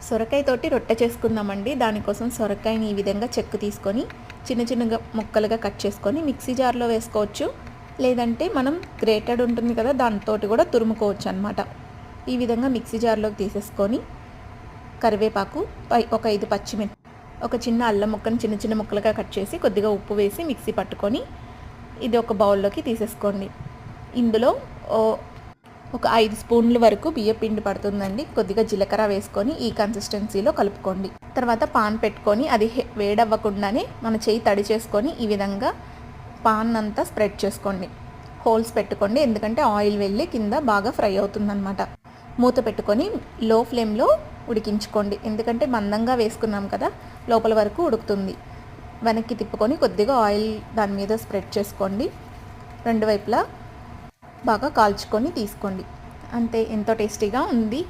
సొరకాయతోటి రొట్టె చేసుకుందామండి. దానికోసం సొరకాయని ఈ విధంగా చెక్కు తీసుకొని చిన్న చిన్నగా ముక్కలుగా కట్ చేసుకొని మిక్సీ జార్లో వేసుకోవచ్చు. లేదంటే మనం గ్రేటెడ్ ఉంటుంది కదా, దానితోటి కూడా తురుముకోవచ్చు అనమాట. ఈ విధంగా మిక్సీ జార్లోకి తీసేసుకొని కరివేపాకు, ఒక 5 పచ్చిమిర్చి, ఒక చిన్న అల్లం ముక్కను చిన్న చిన్న ముక్కలుగా కట్ చేసి కొద్దిగా ఉప్పు వేసి మిక్సీ పట్టుకొని ఇది ఒక బౌల్లోకి తీసేసుకోండి. ఇందులో ఒక 5 స్పూన్ల వరకు బియ్యం పిండి పడుతుందండి. కొద్దిగా జీలకర్ర వేసుకొని ఈ కన్సిస్టెన్సీలో కలుపుకోండి. తర్వాత పాన్ పెట్టుకొని అది వేడవ్వకుండానే మన చేయి తడి చేసుకొని ఈ విధంగా పాన్ అంతా స్ప్రెడ్ చేసుకోండి. హోల్స్ పెట్టుకోండి, ఎందుకంటే ఆయిల్ వెళ్ళి కింద బాగా ఫ్రై అవుతుందన్నమాట. మూత పెట్టుకొని లో ఫ్లేమ్లో ఉడికించుకోండి, ఎందుకంటే మందంగా వేసుకున్నాం కదా, లోపల వరకు ఉడుకుతుంది. వెనక్కి తిప్పుకొని కొద్దిగా ఆయిల్ దాని మీద స్ప్రెడ్ చేసుకోండి. రెండు వైపులా బాగా కాల్చుకొని తీసుకోండి. అంతే, ఎంతో టేస్టీగా ఉంది